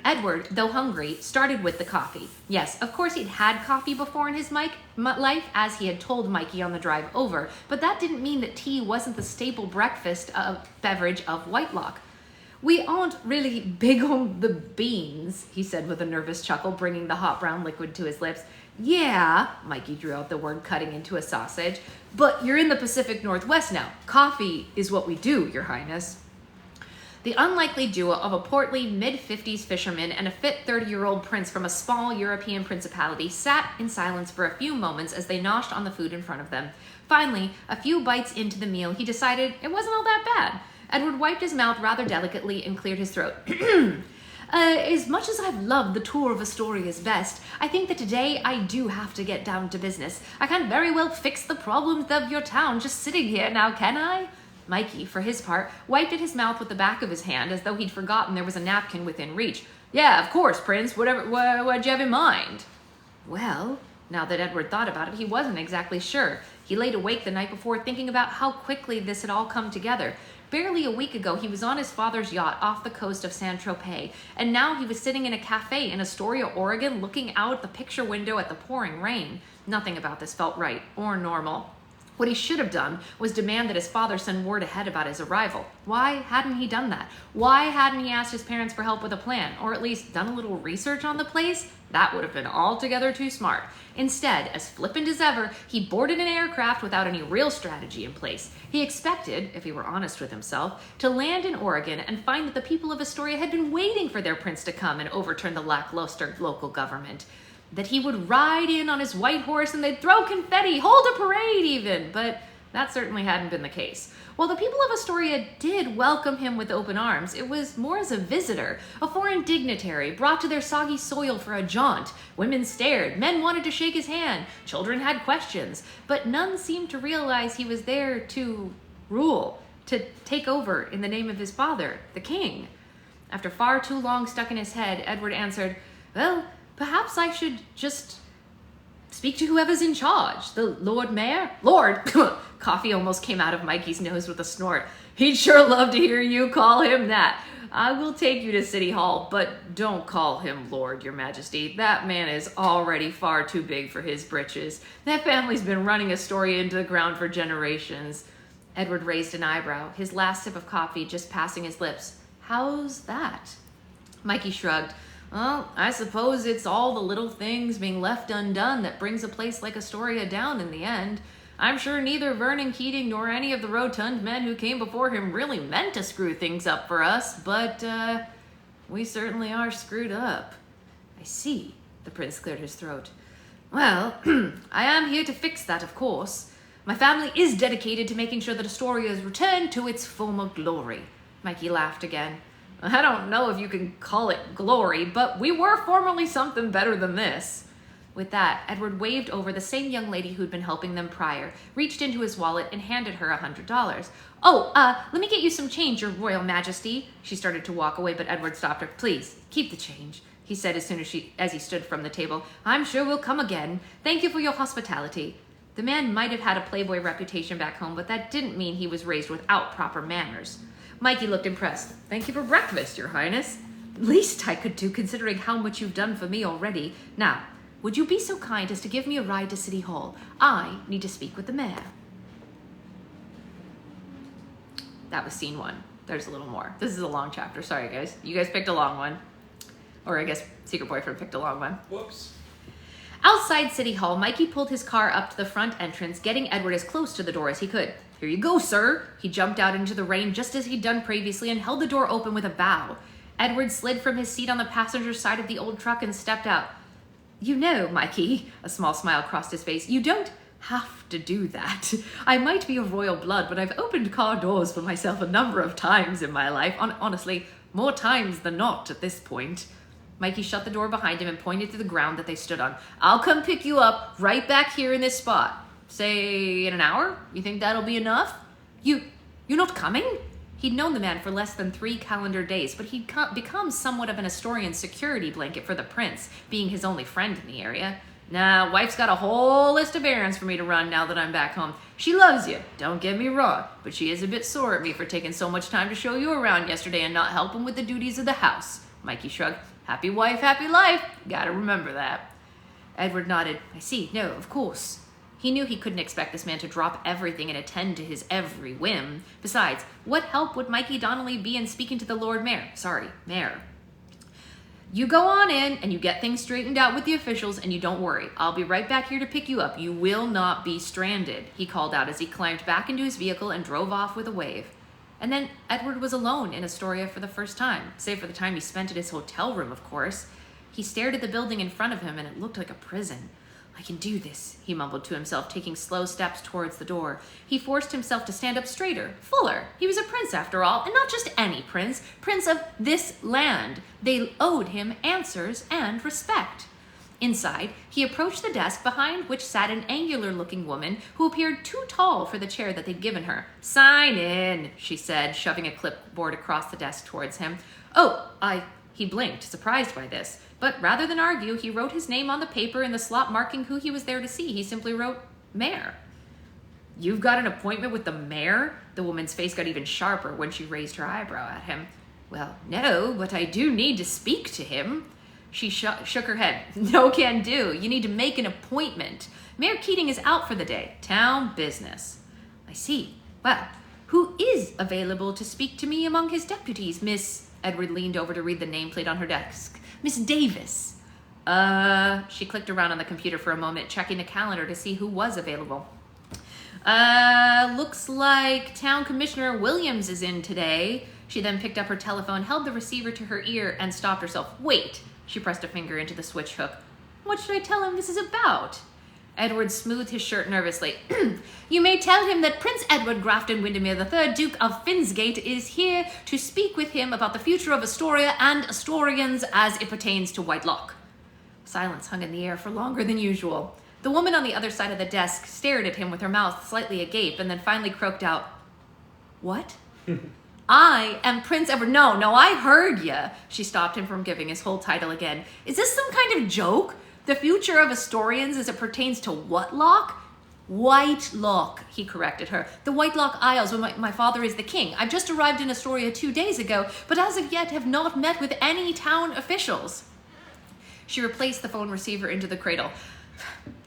Edward, though hungry, started with the coffee. Yes, of course he'd had coffee before in his life, as he had told Mikey on the drive over, but that didn't mean that tea wasn't the staple breakfast beverage of Whitelock. We aren't really big on the beans, he said with a nervous chuckle, bringing the hot brown liquid to his lips. Yeah, Mikey drew out the word, cutting into a sausage, but you're in the Pacific Northwest now. Coffee is what we do, Your Highness. The unlikely duo of a portly mid-50s fisherman and a fit 30-year-old prince from a small European principality sat in silence for a few moments as they noshed on the food in front of them. Finally, a few bites into the meal, he decided it wasn't all that bad. Edward wiped his mouth rather delicately and cleared his throat. As much as I've loved the tour of Astoria's best, I think that today I do have to get down to business. I can't very well fix the problems of your town just sitting here now, can I? Mikey, for his part, wiped at his mouth with the back of his hand as though he'd forgotten there was a napkin within reach. Yeah, of course, Prince. What'd you have in mind? Well, now that Edward thought about it, he wasn't exactly sure. He laid awake the night before thinking about how quickly this had all come together. Barely a week ago, he was on his father's yacht off the coast of Saint-Tropez, and now he was sitting in a cafe in Astoria, Oregon, looking out the picture window at the pouring rain. Nothing about this felt right or normal. What he should have done was demand that his father send word ahead about his arrival. Why hadn't he done that? Why hadn't he asked his parents for help with a plan, or at least done a little research on the place? That would have been altogether too smart. Instead, as flippant as ever, he boarded an aircraft without any real strategy in place. He expected, if he were honest with himself, to land in Oregon and find that the people of Astoria had been waiting for their prince to come and overturn the lackluster local government. That he would ride in on his white horse and they'd throw confetti, hold a parade even, but that certainly hadn't been the case. While the people of Astoria did welcome him with open arms, it was more as a visitor, a foreign dignitary brought to their soggy soil for a jaunt. Women stared, men wanted to shake his hand, children had questions, but none seemed to realize he was there to rule, to take over in the name of his father, the king. After far too long stuck in his head, Edward answered, well, perhaps I should just speak to whoever's in charge. The Lord Mayor? Lord! Coffee almost came out of Mikey's nose with a snort. He'd sure love to hear you call him that. I will take you to City Hall, but don't call him Lord, Your Majesty. That man is already far too big for his britches. That family's been running Astoria into the ground for generations. Edward raised an eyebrow, his last sip of coffee just passing his lips. How's that? Mikey shrugged. Well, I suppose it's all the little things being left undone that brings a place like Astoria down in the end. I'm sure neither Vernon Keating nor any of the rotund men who came before him really meant to screw things up for us, but we certainly are screwed up. I see, the prince cleared his throat. Well, I am here to fix that, of course. My family is dedicated to making sure that Astoria is returned to its former glory. Mikey laughed again. I don't know if you can call it glory, but we were formerly something better than this. With that, Edward waved over the same young lady who'd been helping them prior, reached into his wallet, and handed her $100. Oh, let me get you some change, Your Royal Majesty. She started to walk away, but Edward stopped her. Please, keep the change, he said as soon as he stood from the table. I'm sure we'll come again. Thank you for your hospitality. The man might have had a playboy reputation back home, but that didn't mean he was raised without proper manners. Mikey looked impressed. Thank you for breakfast, Your Highness. Least I could do, considering how much you've done for me already. Now, would you be so kind as to give me a ride to City Hall? I need to speak with the mayor. That was scene 1. There's a little more. This is a long chapter. Sorry, guys. You guys picked a long one. Or I guess Secret Boyfriend picked a long one. Whoops. Outside City Hall, Mikey pulled his car up to the front entrance, getting Edward as close to the door as he could. Here you go, sir. He jumped out into the rain just as he'd done previously and held the door open with a bow. Edward slid from his seat on the passenger side of the old truck and stepped out. You know, Mikey, a small smile crossed his face, you don't have to do that. I might be of royal blood, but I've opened car doors for myself a number of times in my life. Honestly, more times than not at this point. Mikey shut the door behind him and pointed to the ground that they stood on. I'll come pick you up right back here in this spot. Say in an hour? You think that'll be enough? You're not coming? He'd known the man for less than 3 calendar days, but he'd become somewhat of an Astorian security blanket for the prince, being his only friend in the area. Nah, wife's got a whole list of errands for me to run now that I'm back home. She loves you, don't get me wrong, but she is a bit sore at me for taking so much time to show you around yesterday and not helping with the duties of the house. Mikey shrugged. Happy wife, happy life. Gotta remember that. Edward nodded. I see. No, of course. He knew he couldn't expect this man to drop everything and attend to his every whim. Besides, what help would Mikey Donnelly be in speaking to the Lord Mayor? You go on in and you get things straightened out with the officials and you don't worry. I'll be right back here to pick you up. You will not be stranded, he called out as he climbed back into his vehicle and drove off with a wave. And then Edward was alone in Astoria for the first time, save for the time he spent at his hotel room, of course. He stared at the building in front of him and it looked like a prison. I can do this, he mumbled to himself, taking slow steps towards the door. He forced himself to stand up straighter, fuller. He was a prince after all, and not just any prince, prince of this land. They owed him answers and respect. Inside, he approached the desk behind which sat an angular-looking woman who appeared too tall for the chair that they'd given her. Sign in, she said, shoving a clipboard across the desk towards him. He blinked, surprised by this. But rather than argue, he wrote his name on the paper in the slot marking who he was there to see. He simply wrote, Mayor. You've got an appointment with the mayor? The woman's face got even sharper when she raised her eyebrow at him. Well, no, but I do need to speak to him. She shook her head. No can do. You need to make an appointment. Mayor Keating is out for the day. Town business. I see. Well, who is available to speak to me among his deputies, Miss... Edward leaned over to read the nameplate on her desk. Miss Davis. She clicked around on the computer for a moment, checking the calendar to see who was available. Looks like Town Commissioner Williams is in today. She then picked up her telephone, held the receiver to her ear, and stopped herself. Wait, she pressed a finger into the switch hook. What should I tell him this is about? Edward smoothed his shirt nervously. You may tell him that Prince Edward Grafton Windermere III, Duke of Finsgate, is here to speak with him about the future of Astoria and Astorians as it pertains to Whitelock. Silence hung in the air for longer than usual. The woman on the other side of the desk stared at him with her mouth slightly agape and then finally croaked out, What? I am Prince Edward. No, I heard ya. She stopped him from giving his whole title again. Is this some kind of joke? The future of Astorians as it pertains to what lock? Whitelock, he corrected her. The Whitelock Isles, where my father is the king. I've just arrived in Astoria 2 days ago, but as of yet have not met with any town officials. She replaced the phone receiver into the cradle.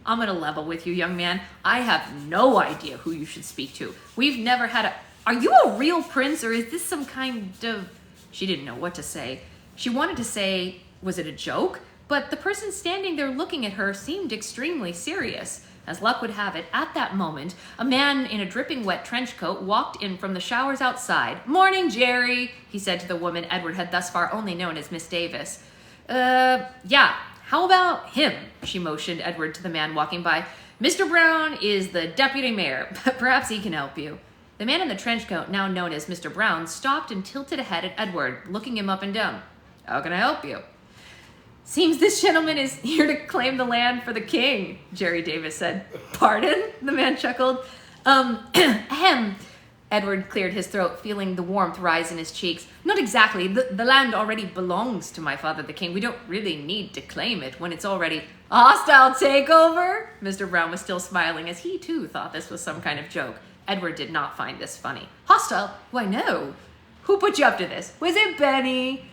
I'm gonna level with you, young man. I have no idea who you should speak to. We've never had a... Are you a real prince, or is this some kind of... She didn't know what to say. She wanted to say, was it a joke? But the person standing there looking at her seemed extremely serious. As luck would have it, at that moment, a man in a dripping wet trench coat walked in from the showers outside. Morning, Jerry, he said to the woman Edward had thus far only known as Miss Davis. Yeah, how about him? She motioned Edward to the man walking by. Mr. Brown is the deputy mayor, but perhaps he can help you. The man in the trench coat, now known as Mr. Brown, stopped and tilted a head at Edward, looking him up and down. How can I help you? Seems this gentleman is here to claim the land for the king, Jerry Davis said. Pardon? The man chuckled. Ahem. Edward cleared his throat, feeling the warmth rise in his cheeks. Not exactly. The land already belongs to my father, the king. We don't really need to claim it when it's already a hostile takeover. Mr. Brown was still smiling as he, too, thought this was some kind of joke. Edward did not find this funny. Hostile? Why, no. Who put you up to this? Was it Benny?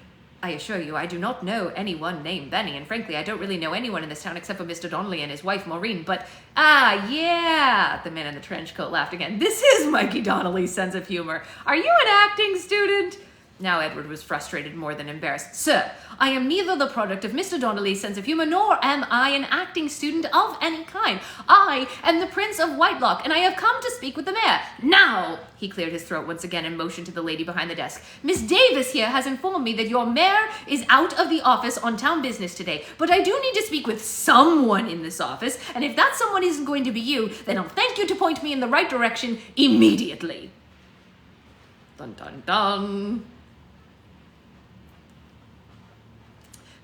I assure you, I do not know anyone named Benny, and frankly, I don't really know anyone in this town except for Mr. Donnelly and his wife, Maureen, but, yeah, the man in the trench coat laughed again. This is Mikey Donnelly's sense of humor. Are you an acting student? Now Edward was frustrated more than embarrassed. Sir, I am neither the product of Mr. Donnelly's sense of humor, nor am I an acting student of any kind. I am the Prince of Whitelock, and I have come to speak with the mayor. Now, he cleared his throat once again and motioned to the lady behind the desk. Miss Davis here has informed me that your mayor is out of the office on town business today, but I do need to speak with someone in this office, and if that someone isn't going to be you, then I'll thank you to point me in the right direction immediately. Dun dun dun.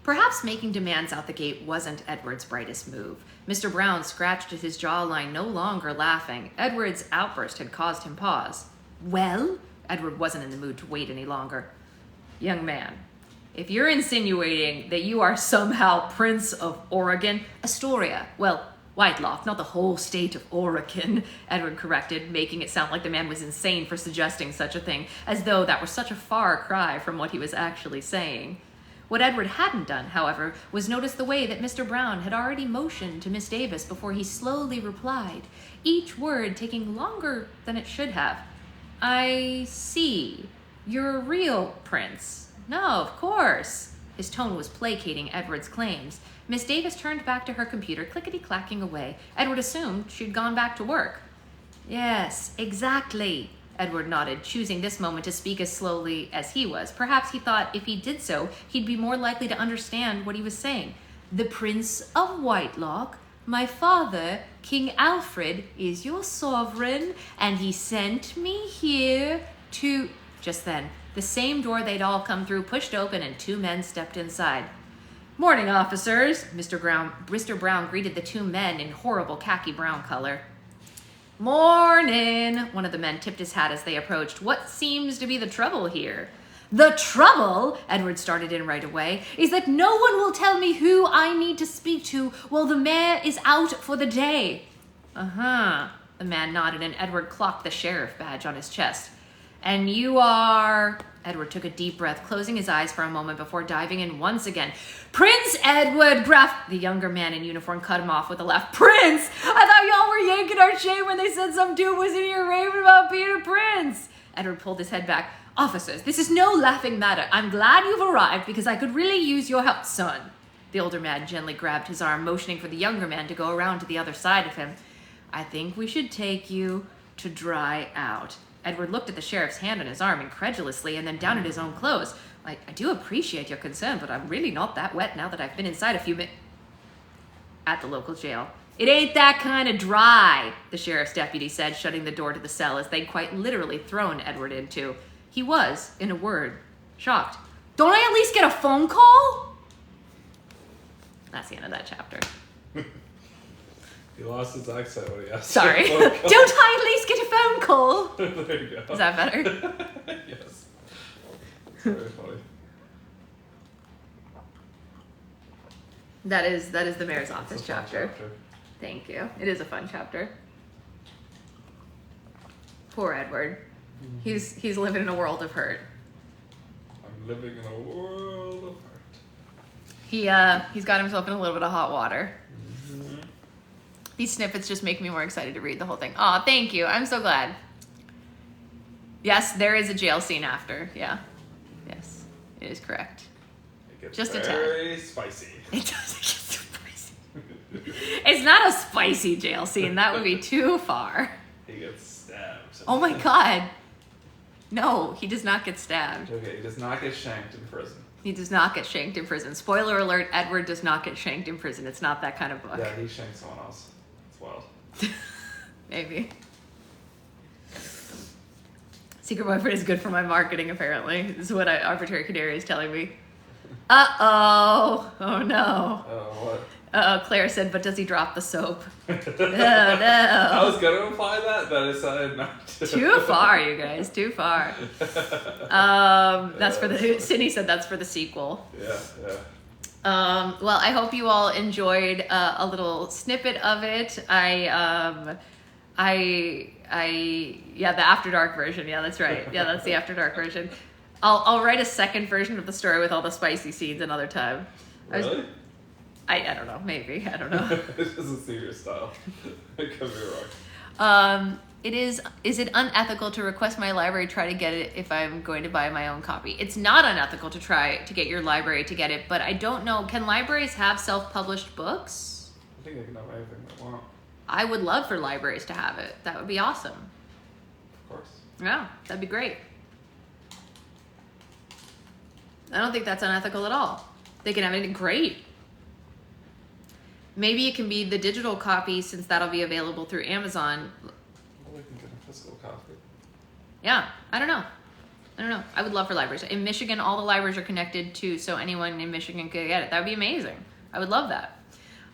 Perhaps making demands out the gate wasn't Edward's brightest move. Mr. Brown scratched at his jawline, no longer laughing. Edward's outburst had caused him pause. Well? Edward wasn't in the mood to wait any longer. Young man, if you're insinuating that you are somehow Prince of Oregon, Astoria, well, Whitelock, not the whole state of Oregon, Edward corrected, making it sound like the man was insane for suggesting such a thing, as though that were such a far cry from what he was actually saying. What Edward hadn't done, however, was notice the way that Mr. Brown had already motioned to Miss Davis before he slowly replied, each word taking longer than it should have. I see. You're a real prince. No, of course. His tone was placating Edward's claims. Miss Davis turned back to her computer, clickety-clacking away. Edward assumed she'd gone back to work. Yes, exactly. Edward nodded, choosing this moment to speak as slowly as he was. Perhaps he thought if he did so, he'd be more likely to understand what he was saying. The Prince of Whitelock, my father, King Alfred, is your sovereign, and he sent me here to... Just then, the same door they'd all come through pushed open and 2 men stepped inside. Morning, officers, Mr. Brown greeted the 2 men in horrible khaki brown color. Morning! One of the men tipped his hat as they approached. What seems to be the trouble here? The trouble, Edward started in right away, is that no one will tell me who I need to speak to while the mayor is out for the day. Uh-huh. The man nodded and Edward clocked the sheriff badge on his chest. And you are... Edward took a deep breath, closing his eyes for a moment before diving in once again. Prince Edward Graff... The younger man in uniform cut him off with a laugh. Prince! I thought y'all were yanking our chain when they said some dude was in here raving about being a prince. Edward pulled his head back. Officers, this is no laughing matter. I'm glad you've arrived because I could really use your help, son. The older man gently grabbed his arm, motioning for the younger man to go around to the other side of him. I think we should take you to dry out. Edward looked at the sheriff's hand on his arm incredulously and then down at his own clothes. I do appreciate your concern, but I'm really not that wet now that I've been inside a few minutes. At the local jail. It ain't that kind of dry, the sheriff's deputy said, shutting the door to the cell as they'd quite literally thrown Edward into. He was, in a word, shocked. Don't I at least get a phone call? That's the end of that chapter. He lost his accent when he asked. Sorry. Don't I at least get a phone call? There you go. Is that better? Yes. It's very funny. That is the mayor's office It's a fun chapter. Thank you. It is a fun chapter. Poor Edward. He's living in a world of hurt. I'm living in a world of hurt. He's got himself in a little bit of hot water. These snippets just make me more excited to read the whole thing. Aw, thank you. I'm so glad. Yes, there is a jail scene after. Yeah. Yes, it is correct. It gets Just a tad. very spicy. It doesn't get so spicy. It's not a spicy jail scene. That would be too far. He gets stabbed. Oh my god. No, he does not get stabbed. Okay, he does not get shanked in prison. He does not get shanked in prison. Spoiler alert, Edward does not get shanked in prison. It's not that kind of book. Yeah, he shanked someone else. It's wild. Maybe. Secret Boyfriend is good for my marketing, apparently. This is what Arbitrary Canary is telling me. Uh-oh. Oh, no. Oh, what? Uh-oh, Claire said, but does he drop the soap? Oh, no. I was going to imply that, but I decided not to. Too far, you guys. Too far. That's for the... Sydney said that's for the sequel. Yeah. Well, I hope you all enjoyed a little snippet of it. Yeah, the After Dark version. Yeah, that's right. Yeah, that's the After Dark version. I'll write a second version of the story with all the spicy scenes another time. Really? I don't know. Maybe. I don't know. This doesn't see your style. I could be wrong. Is it unethical to request my library try to get it if I'm going to buy my own copy? It's not unethical to try to get your library to get it, but I don't know. Can libraries have self-published books? I think they can have anything they want. I would love for libraries to have it. That would be awesome. Of course. Yeah, that'd be great. I don't think that's unethical at all. They can have anything great. Maybe it can be the digital copy since that'll be available through Amazon. Well, we can get a physical copy. Yeah, I don't know. I would love for libraries. In Michigan, all the libraries are connected to, so anyone in Michigan could get it. That would be amazing. I would love that.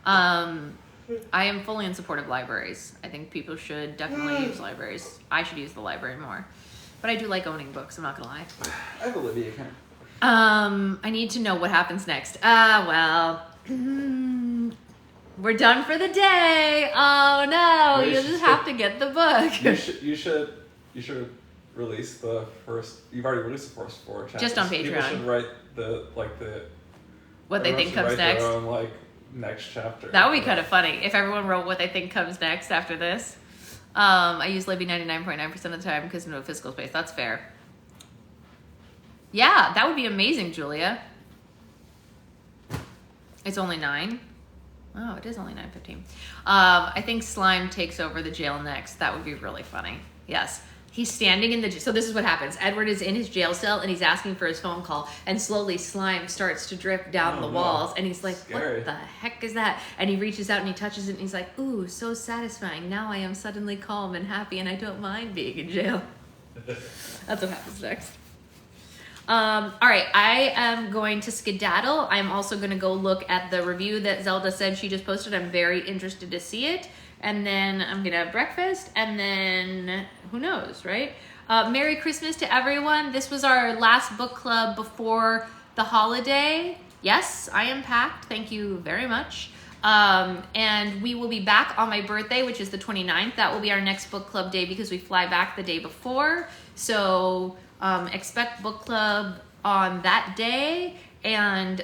I am fully in support of libraries. I think people should definitely use libraries. I should use the library more. But I do like owning books, I'm not gonna lie. I have Olivia account. I need to know what happens next. Well, we're done for the day. Oh no, Wait, you just have to get the book. You should release the first. You've already released the first 4 chapters. Just on People Patreon. should write What they think comes their next. own, next chapter. That would be kind of funny if everyone wrote what they think comes next after this. I use Libby 99.9% of the time because no physical space. That's fair. Yeah, that would be amazing, Julia. It's only 9. Oh, it is only 9:15. I think Slime takes over the jail next. That would be really funny. Yes. He's standing in the... So this is what happens. Edward is in his jail cell, and he's asking for his phone call, and slowly Slime starts to drip down the walls, and he's like, Scary. what the heck is that? And he reaches out, and he touches it, and he's like, ooh, so satisfying. Now I am suddenly calm and happy, and I don't mind being in jail. That's what happens next. All right, I am going to skedaddle. I'm also going to go look at the review that Zelda said she just posted. I'm very interested to see it. And then I'm going to have breakfast, and then who knows, right? Merry Christmas to everyone. This was our last book club before the holiday. Yes, I am packed. Thank you very much. And we will be back on my birthday, which is the 29th. That will be our next book club day because we fly back the day before. So expect book club on that day, and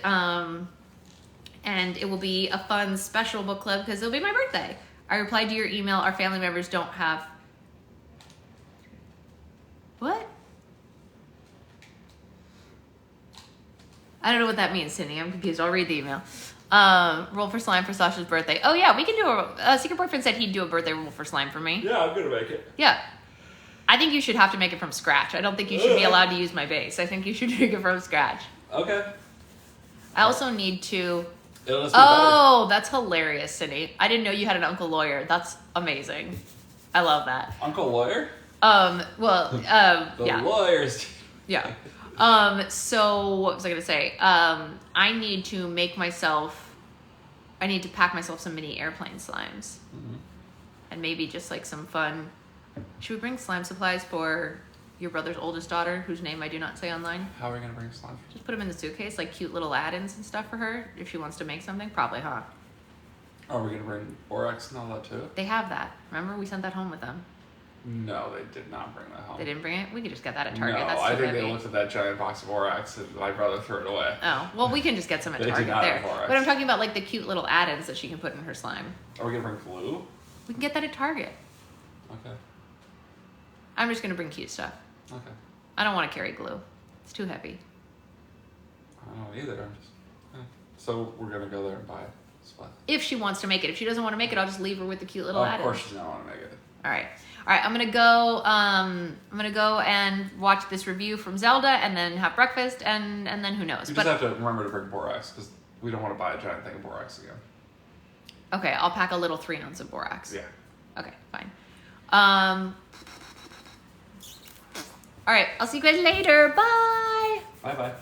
it will be a fun special book club because it'll be my birthday. I replied to your email. Our family members don't have... What? I don't know what that means, Cindy. I'm confused. I'll read the email. Roll for slime for Sasha's birthday. Oh yeah, we can do a Secret Boyfriend said he'd do a birthday roll for slime for me. Yeah, I'm gonna make it. Yeah. I think you should have to make it from scratch. I don't think you should be allowed to use my base. I think you should make it from scratch. Okay. I also need to... It'll just be Oh, that's hilarious, Cindy. I didn't know you had an uncle lawyer. That's amazing. I love that. better. Uncle Lawyer? Yeah. Lawyers. Yeah. So what was I gonna say? I need to pack myself some mini airplane slimes. Mm-hmm. And maybe just like some fun. Should we bring slime supplies for your brother's oldest daughter, whose name I do not say online? How are we gonna bring slime? Just put them in the suitcase, like cute little add-ins and stuff for her, if she wants to make something. Probably, huh? Are we gonna bring Borax and all that too? They have that. Remember, we sent that home with them. No, they did not bring that home. They didn't bring it? We could just get that at Target. No, That's I too think heavy. they looked at that giant box of Borax and my brother threw it away. Oh, well, we can just get some at They do Target not there. have Borax. But I'm talking about like the cute little add-ins that she can put in her slime. Are we gonna bring glue? We can get that at Target. Okay. I'm just gonna bring cute stuff. Okay. I don't want to carry glue. It's too heavy. I don't know either. So we're gonna go there and buy stuff. If she wants to make it. If she doesn't want to make it, I'll just leave her with the cute little Of add-ins. course she's gonna want to make it. All right. I'm gonna go. I'm gonna go and watch this review from Zelda, and then have breakfast, and then who knows? You just have to remember to bring Borax because we don't want to buy a giant thing of Borax again. Okay, I'll pack a little 3 ounce of borax. Yeah. Okay, fine. All right, I'll see you guys later. Bye. Bye bye.